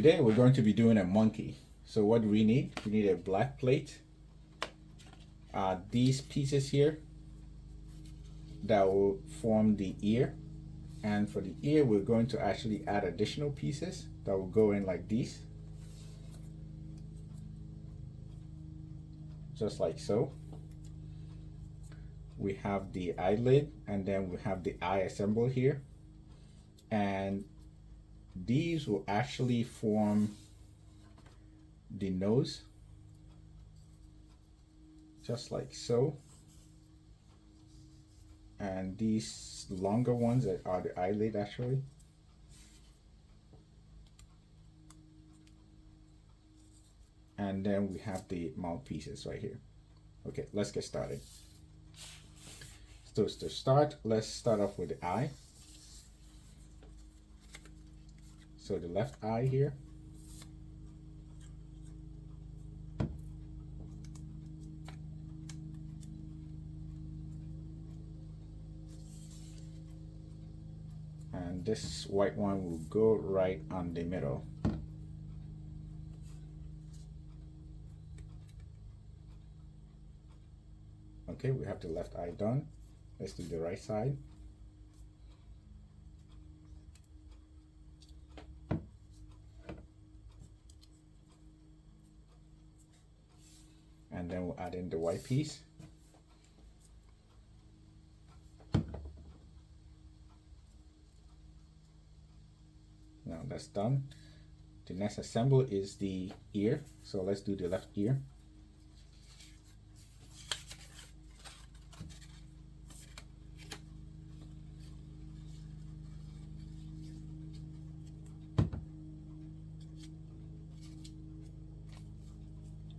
today we're going to be doing a monkey. So what do we need? We need a black plate. These pieces here that will form the ear. And for the ear, we're going to actually add additional pieces that will go in like these. Just like so. We have the eyelid, and then we have the eye assemble here. And these will actually form the nose, just like so. And these longer ones are the eyelid actually. And then we have the mouth pieces right here. Okay, let's get started. So to start, let's start off with the eye. So the left eye here. And this white one will go right on the middle. Okay, we have the left eye done. Let's do the right side. And then we'll add in the white piece. Now that's done. The next assemble is the ear. So let's do the left ear.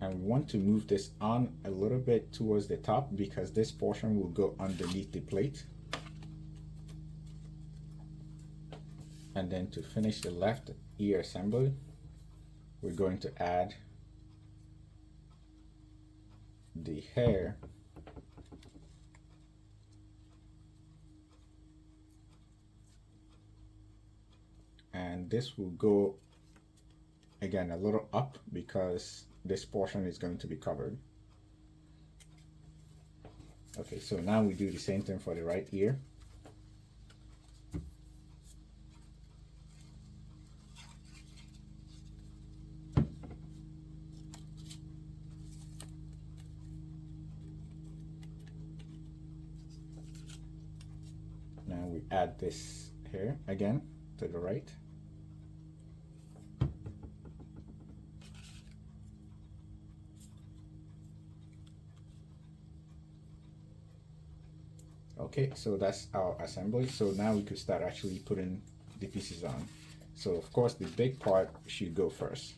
And we want to move this on a little bit towards the top because this portion will go underneath the plate. And then to finish the left ear assembly, we're going to add the hair and this will go again a little up because this portion is going to be covered. Okay, so now we do the same thing for the right ear. Now we add this hair again to the right. Okay, so that's our assembly. So now we could start actually putting the pieces on. So of course the big part should go first.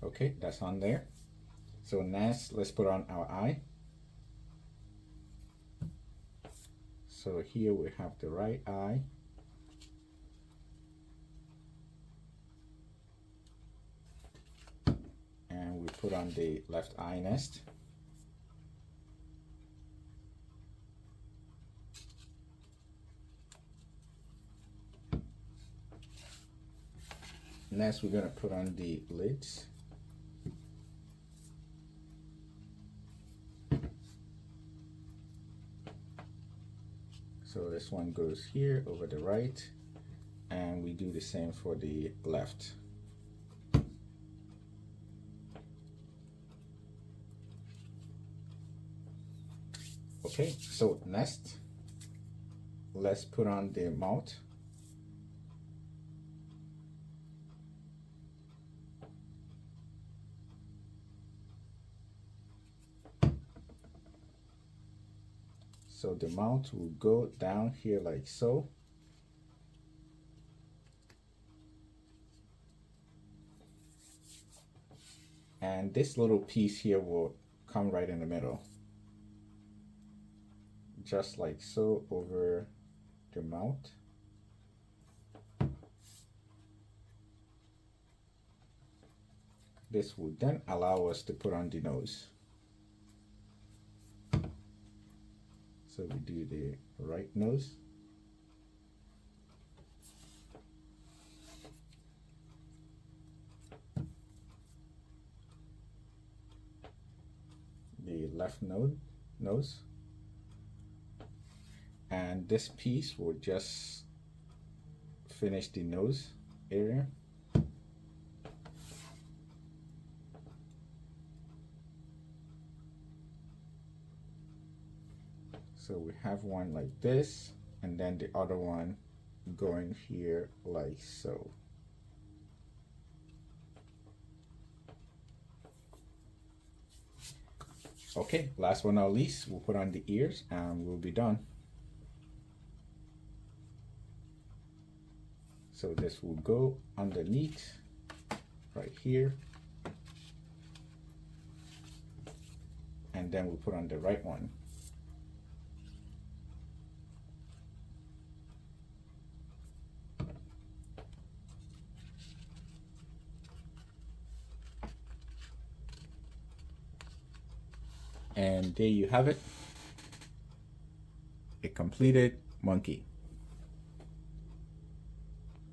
Okay, that's on there. So next, let's put on our eye. So here we have the right eye. And we put on the left eye nest. Next, we're going to put on the lids. So this one goes here over the right, and we do the same for the left. Okay, so next, let's put on the mouth. So the mouth will go down here like so. And this little piece here will come right in the middle. just like so over the mouth. This will then allow us to put on the nose. So we do the right nose. The left nose. And this piece will just finish the nose area. So we have one like this, and then the other one going here like so. Okay, last but not least, we'll put on the ears and we'll be done. So this will go underneath right here. And then we'll put on the right one. And there you have it, a completed monkey.